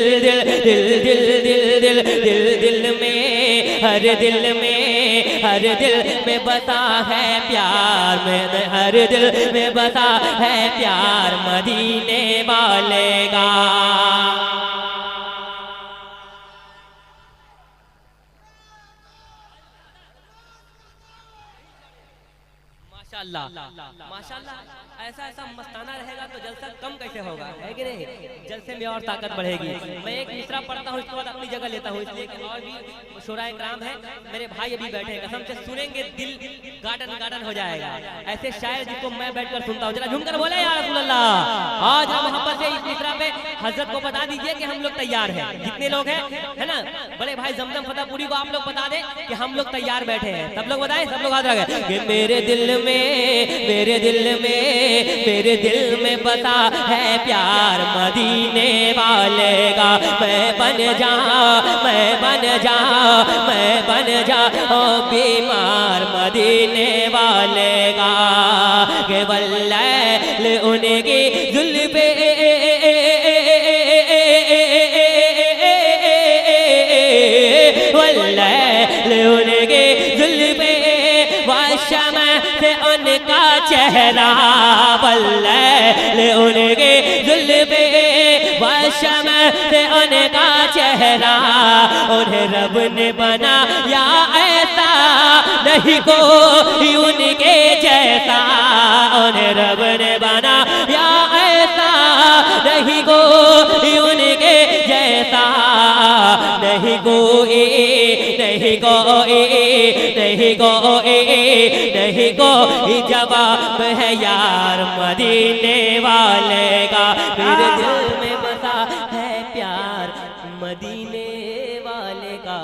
दिल दिल दिल दिल दिल दिल दिल में हर दिल में हर दिल में बसा है प्यार में हर दिल में बसा है प्यार मदीने वाले का। माशाल्लाह माशाल्लाह ऐसा ऐसा मस्ताना रहेगा तो जलसा कम कैसे होगा, है कि नहीं? जलसे में और ताकत बढ़ेगी। मैं एक मिसरा पढ़ता हूँ, इसके बाद अपनी जगह लेता हूँ, इसलिए कि और भी शोराए कराम है, मेरे भाई अभी बैठे हैं, कसम से सुनेंगे दिल गार्डन गार्डन हो जाएगा। ऐसे शायर जिसको मैं बैठकर सुनता हूँ, जरा झूमकर बोले या रसूल अल्लाह। आज हम मोहब्बत से इस मिसरा पे हजरत को बता दीजिए कि हम लोग तैयार हैं, जितने लोग हैं, है ना? बड़े भाई जमजम फतेहपुरी को आप लोग बता दें कि हम लोग तैयार बैठे हैं। सब लोग बताएं, सब लोग हाथ रखें कि मेरे दिल में मेरे दिल में मेरे दिल में बसा है प्यार मदीने वाले का। मैं बन जा मैं बन जा मैं बन जा ओ बीमार मदीने वाले का। के वल्लैल उनकी जुल्फे वल्लैल उनके जुल्फे वाशमा से उनका चेहरा वल्लैल उनके जुल्फे वाशमा से उनका चेहरा। उन्हें रब ने बनाया ऐसा नहीं कोई उनके जैसा। उन्हें रब ने बनाया ऐसा नहीं कोई उनके जैसा। नहीं कोई नहीं कोई नहीं कोई नहीं कोई जवाब है यार मदीने वाले का। मेरे दिल में बसा है प्यार मदीने वाले का।